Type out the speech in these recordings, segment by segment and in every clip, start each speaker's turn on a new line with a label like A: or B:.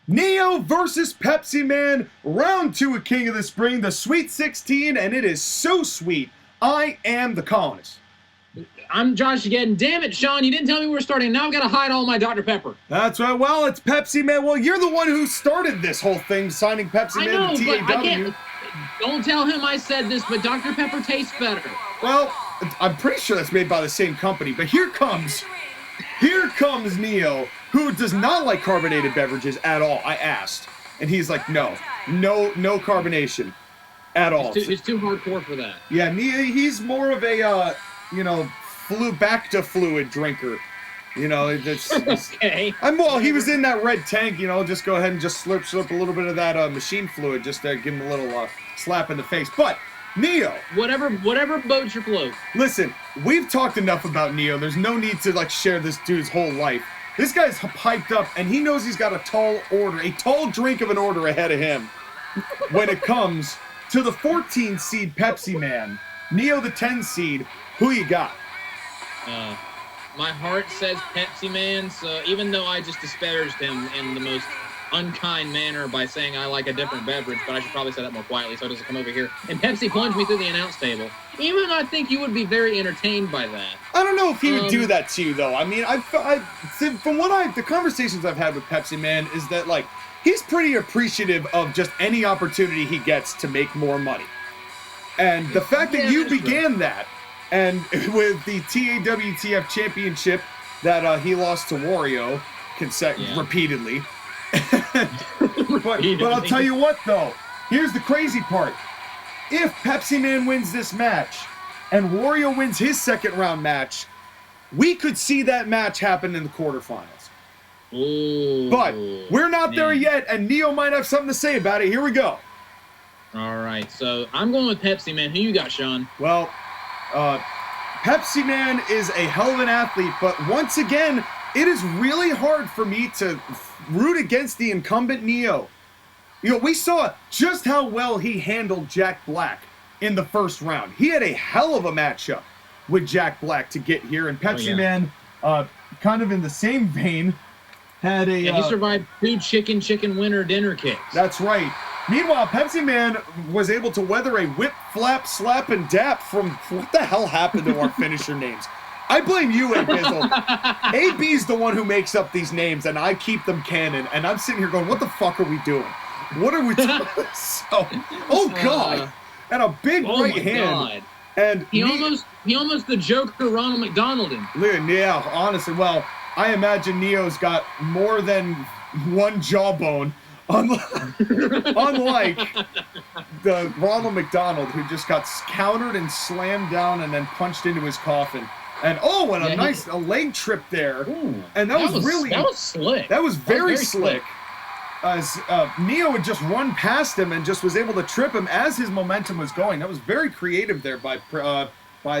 A: Neo versus Pepsi Man, round 2 of King of the Spring, the Sweet 16, and it is so sweet. I am the colonist.
B: I'm Josh again. Damn it, Sean, you didn't tell me we were starting. Now I've got to hide all my Dr. Pepper.
A: That's right. Well, it's Pepsi Man. Well, you're the one who started this whole thing, signing Pepsi Man to TAW.
B: But I can't. Don't tell him I said this, but Dr. Pepper tastes better.
A: Well, I'm pretty sure that's made by the same company, but here comes Neo, who does not like carbonated beverages at all. I asked, and he's like, no carbonation at all.
B: It's too hardcore for that.
A: Yeah, he's more of a, back to fluid drinker. You know, it's
B: okay.
A: Well, he was in that red tank, just go ahead and just slurp a little bit of that machine fluid just to give him a little slap in the face. But Neo,
B: whatever boats your float.
A: Listen, we've talked enough about Neo. There's no need to share this dude's whole life. This guy's hyped up, and he knows he's got a tall drink of an order ahead of him when it comes to the 14 seed Pepsi Man. Neo, the 10 seed. Who you got?
B: My heart says Pepsi Man, so even though I just disparaged him in the most unkind manner by saying I like a different beverage, but I should probably say that more quietly so it doesn't come over here. And Pepsi plunged me through the announce table. Even though I think you would be very entertained by that.
A: I don't know if he would do that to you, though. I mean, the conversations I've had with Pepsi Man is that, he's pretty appreciative of just any opportunity he gets to make more money. And the fact that you began that, and with the TAWTF Championship that he lost to Wario repeatedly. but I'll tell you what, though. Here's the crazy part. If Pepsi Man wins this match and Wario wins his second round match, we could see that match happen in the quarterfinals.
B: Ooh,
A: but we're not there yet, and Neo might have something to say about it. Here we go.
B: All right, so I'm going with Pepsi Man. Who you got, Sean?
A: Well, Pepsi Man is a hell of an athlete, but once again, it is really hard for me to root against the incumbent Neo. We saw just how well he handled Jack Black in the first round. He had a hell of a matchup with Jack Black to get here, and Pepsi Man, kind of in the same vein, had a...
B: he survived 2 chicken winner dinner kicks.
A: That's right. Meanwhile, Pepsi Man was able to weather a whip, flap, slap, and dap from... What the hell happened to our finisher names? I blame you, A-Bizzle. A-B's the one who makes up these names, and I keep them canon, and I'm sitting here going, what the fuck are we doing? What are we doing? God. And a big right hand.
B: God. And he almost the Joker Ronald McDonald in.
A: Yeah, honestly, well, I imagine Neo's got more than one jawbone, unlike the Ronald McDonald who just got countered and slammed down and then punched into his coffin. And a nice leg trip there.
B: Ooh,
A: and that was
B: slick.
A: That was very slick. As Neo had just run past him and just was able to trip him as his momentum was going. That was very creative there by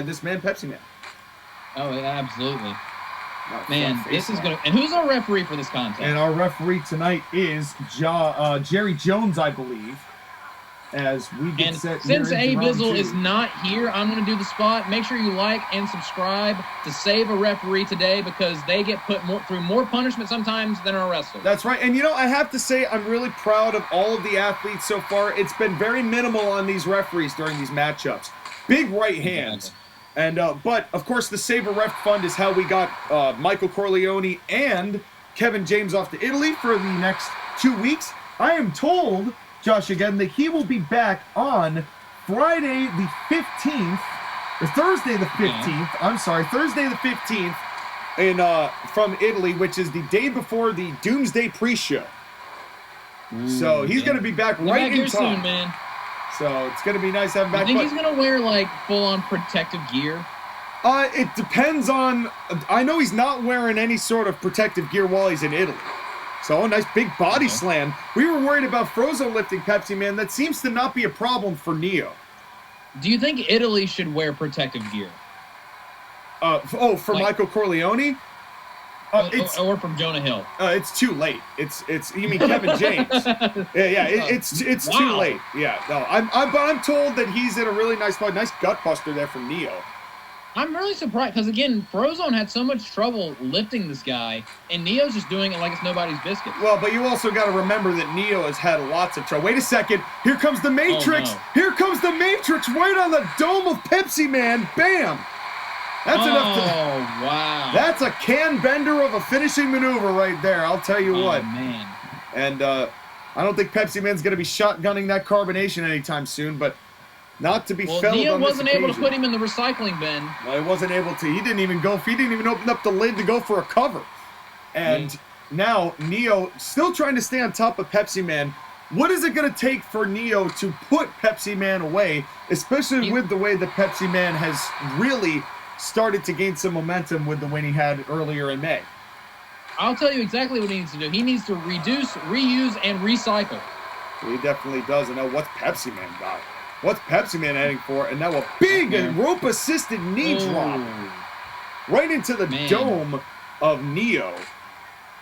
A: this man, Pepsi Man.
B: Oh, yeah, absolutely. Man, this is gonna. And who's our referee for this contest?
A: And our referee tonight is Jerry Jones, I believe. As we get set.
B: Since A-Bizzle is not here, I'm going to do the spot. Make sure you like and subscribe to save a referee today because they get put through more punishment sometimes than our wrestlers.
A: That's right. And I have to say, I'm really proud of all of the athletes so far. It's been very minimal on these referees during these matchups. Big right hands. Exactly. And but of course, the Save a Ref Fund is how we got Michael Corleone and Kevin James off to Italy for the next 2 weeks. I am told, Josh, again, that he will be back on Thursday the 15th, Thursday the 15th, from Italy, which is the day before the Doomsday pre-show. So he's going to be back right in time.
B: Soon, man.
A: So it's going to be nice to have him back.
B: You think he's going to wear, full-on protective gear?
A: It depends on... I know he's not wearing any sort of protective gear while he's in Italy. So a nice big body slam. We were worried about Frozo lifting Pepsi Man. That seems to not be a problem for Neo.
B: Do you think Italy should wear protective gear?
A: For Michael Corleone?
B: Or from Jonah Hill?
A: It's too late. You mean Kevin James? It's too late. Yeah, no. I'm told that he's in a really nice fight. Nice gut buster there from Neo.
B: I'm really surprised because, again, Frozone had so much trouble lifting this guy, and Neo's just doing it like it's nobody's biscuit.
A: Well, but you also got to remember that Neo has had lots of trouble. Wait a second. Here comes the Matrix.
B: Oh, no.
A: Here comes the Matrix right on the dome of Pepsi Man. Bam. That's enough to...
B: Oh, wow.
A: That's a can bender of a finishing maneuver right there. I'll tell you what.
B: Man.
A: And I don't think Pepsi Man's going to be shotgunning that carbonation anytime soon, but... Not to be felt
B: Neo
A: on this
B: wasn't able to
A: occasion.
B: put him in the recycling bin.
A: Well, he wasn't able to. He didn't even open up the lid to go for a cover. And now Neo still trying to stay on top of Pepsi Man. What is it going to take for Neo to put Pepsi Man away, especially with the way that Pepsi Man has really started to gain some momentum with the win he had earlier in May?
B: I'll tell you exactly what he needs to do. He needs to reduce, reuse, and recycle.
A: He definitely does. And now what's Pepsi Man got? What's Pepsi Man heading for? And now a big rope-assisted knee drop right into the dome of Neo.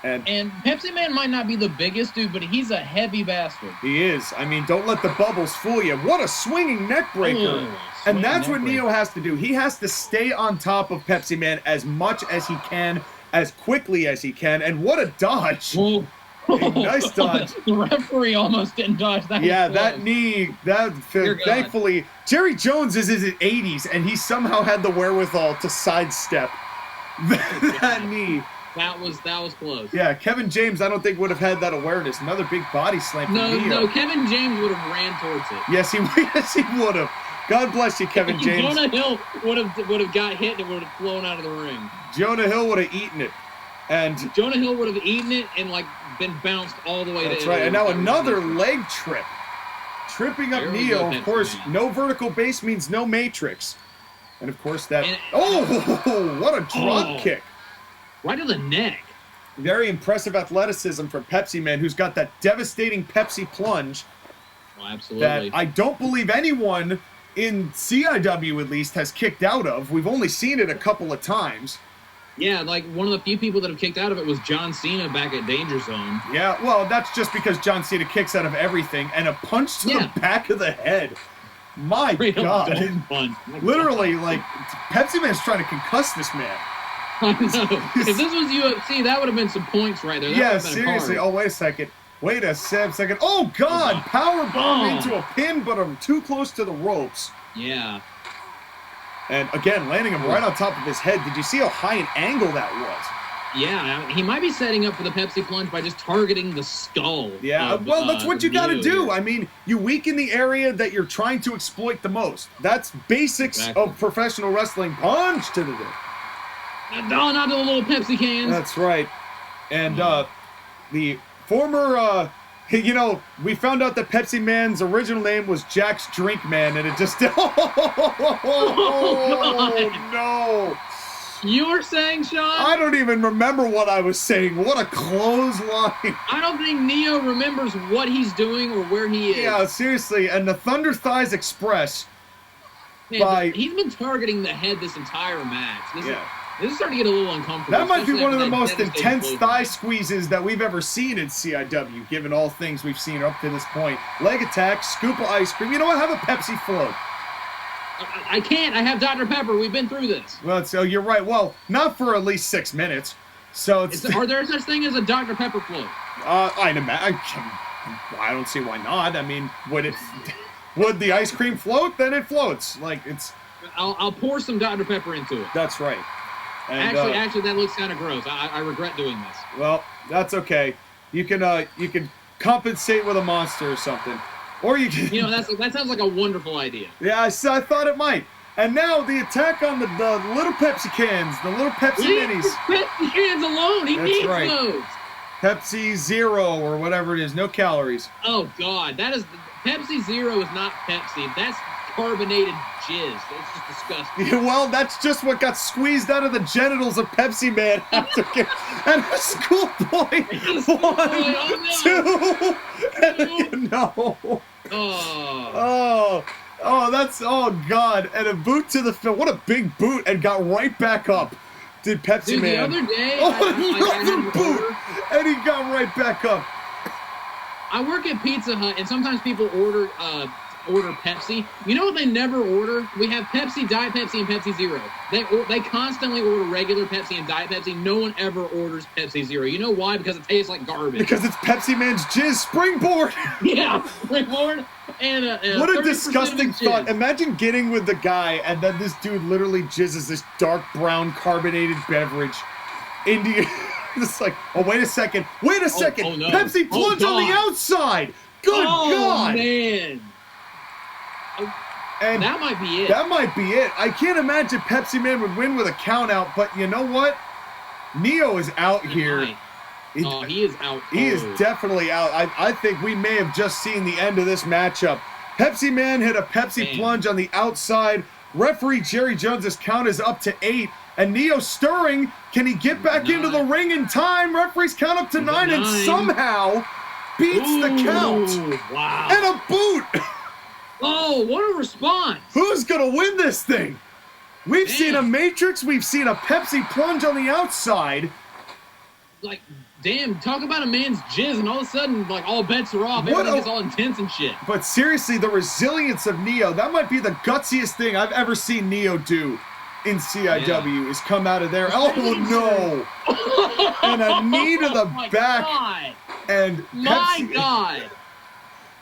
A: And
B: Pepsi Man might not be the biggest dude, but he's a heavy bastard.
A: He is. I mean, don't let the bubbles fool you. What a swinging neck breaker. And that's what Neo has to do. He has to stay on top of Pepsi Man as much as he can, as quickly as he can. And what a dodge. Nice dodge.
B: The referee almost didn't dodge that.
A: Yeah, that knee, thankfully, Jerry Jones is in his 80s, and he somehow had the wherewithal to sidestep that knee.
B: That was close.
A: Yeah, Kevin James, I don't think would have had that awareness. Another big body slam from Neo.
B: No, Kevin James would have ran towards it.
A: Yes, he would have. God bless you, Kevin James.
B: Jonah Hill would have got hit and it would have flown out of the ring.
A: Jonah Hill would have eaten it. And
B: Jonah Hill would have eaten it and been bounced all the way.
A: That's right. And now another leg trip, tripping up Neo. Of course, no vertical base means no Matrix, and of course that. What a drop kick!
B: Right to the neck.
A: Very impressive athleticism from Pepsi Man, who's got that devastating Pepsi plunge.
B: Oh, absolutely.
A: That I don't believe anyone in CIW at least has kicked out of. We've only seen it a couple of times.
B: Yeah, like one of the few people that have kicked out of it was John Cena back at Danger Zone.
A: Yeah, well, that's just because John Cena kicks out of everything, and a punch to the back of the head. My God. Literally, like, Pepsi Man's trying to concuss this man.
B: I know. If this was UFC, that would have been some points right there.
A: Yeah, seriously. Oh, wait a second. Wait a second. Oh, God! Power bomb into a pin, but I'm too close to the ropes.
B: Yeah.
A: And again, landing him right on top of his head. Did you see how high an angle that was?
B: Yeah, he might be setting up for the Pepsi plunge by just targeting the skull.
A: Yeah, well, that's what you got to do. I mean, you weaken the area that you're trying to exploit the most. That's basics of professional wrestling. Punch to the dick.
B: Not to the little Pepsi cans.
A: That's right. And the former... you know, we found out that Pepsi Man's original name was Jack's Drink Man, and it just... no!
B: You were saying, Sean?
A: I don't even remember what I was saying. What a clothesline.
B: I don't think Neo remembers what he's doing or where he is.
A: Yeah, seriously. And the Thunder Thighs Express...
B: Man, he's been targeting the head this entire match. This is starting to get a little uncomfortable.
A: That might be one of the most intense thigh squeezes that we've ever seen in CIW, given all things we've seen up to this point. Leg attack, scoop of ice cream. You know what? Have a Pepsi float.
B: I can't. I have Dr. Pepper. We've been through this.
A: Well, so you're right. Well, not for at least 6 minutes. So
B: Are there such thing as a Dr. Pepper float?
A: I don't see why not. I mean, would the ice cream float? Then it floats. Like it's.
B: I'll pour some Dr. Pepper into it.
A: That's right. And,
B: actually, that looks kind of gross. I regret doing this.
A: Well, that's okay. You can compensate with a Monster or something, or you can.
B: You know, that sounds like a wonderful idea.
A: Yeah, I thought it might. And now the attack on the little Pepsi cans, the little Pepsi minis.
B: Pepsi cans alone. He needs those.
A: Pepsi Zero or whatever it is, no calories.
B: Oh God, Pepsi Zero is not Pepsi. That's carbonated jizz. It's just disgusting.
A: Yeah, well, that's just what got squeezed out of the genitals of Pepsi Man after and a schoolboy. Oh God, and a boot to the what a big boot, and got right back up. Did Pepsi Man.
B: The other day,
A: another boot, and he got right back up.
B: I work at Pizza Hut, and sometimes people order order Pepsi. You know what they never order? We have Pepsi, Diet Pepsi, and Pepsi Zero. They constantly order regular Pepsi and Diet Pepsi. No one ever orders Pepsi Zero. You know why? Because it tastes like garbage.
A: Because it's Pepsi Man's jizz springboard.
B: Yeah, springboard. And
A: what a disgusting thought. Imagine getting with the guy and then this dude literally jizzes this dark brown carbonated beverage into you. It's like, oh, wait a second. Wait a second.
B: Oh, no.
A: Pepsi plunge on the outside. Good God.
B: Oh, man.
A: And
B: that might be it.
A: That might be it. I can't imagine Pepsi Man would win with a count out, but you know what? Neo is out here.
B: He is out.
A: He is definitely out. I think we may have just seen the end of this matchup. Pepsi Man hit a Pepsi plunge on the outside. Referee Jerry Jones's count is up to 8. And Neo stirring. Can he get back into the ring in time? Referees count up to 9 and somehow beats the count.
B: Wow.
A: And a boot.
B: Oh, what a response.
A: Who's going to win this thing? We've seen a Matrix. We've seen a Pepsi plunge on the outside.
B: Like, damn, talk about a man's jizz, and all of a sudden, like, all bets are off. Everything gets all intense and shit.
A: But seriously, the resilience of Neo, that might be the gutsiest thing I've ever seen Neo do in CIW, is come out of there. Oh, no. And a knee to the back.
B: God.
A: And
B: my God.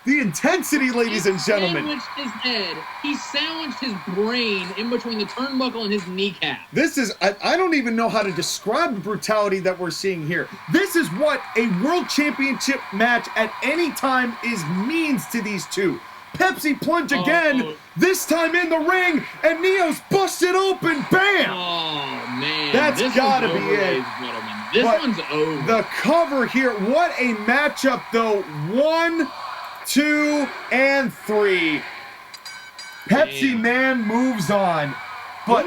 A: The intensity, ladies and gentlemen.
B: He sandwiched his head. He sandwiched his brain in between the turnbuckle and his kneecap.
A: This is, I don't even know how to describe the brutality that we're seeing here. This is what a world championship match at any time means to these two. Pepsi plunge again, this time in the ring, and Neo's busted open. Bam!
B: Oh, man.
A: That's gotta be it.
B: This one's over.
A: The cover here, what a matchup, though. 1, 2, and 3. Pepsi Man moves on. But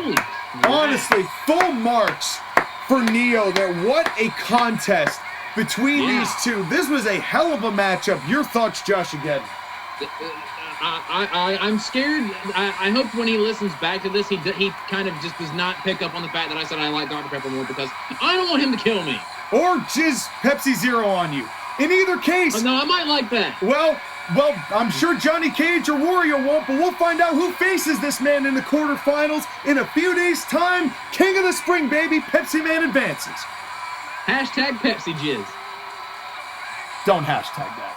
A: honestly, full marks for Neo there. What a contest between these two. This was a hell of a matchup. Your thoughts, Josh, again?
B: I'm scared. I hope when he listens back to this, he kind of just does not pick up on the fact that I said I like Dr. Pepper more, because I don't want him to kill me.
A: Or jizz Pepsi Zero on you. In either case.
B: No, I might like that.
A: Well, I'm sure Johnny Cage or Wario won't, but we'll find out who faces this man in the quarterfinals in a few days' time. King of the Spring, baby. Pepsi Man advances.
B: Hashtag Pepsi Jizz.
A: Don't hashtag that.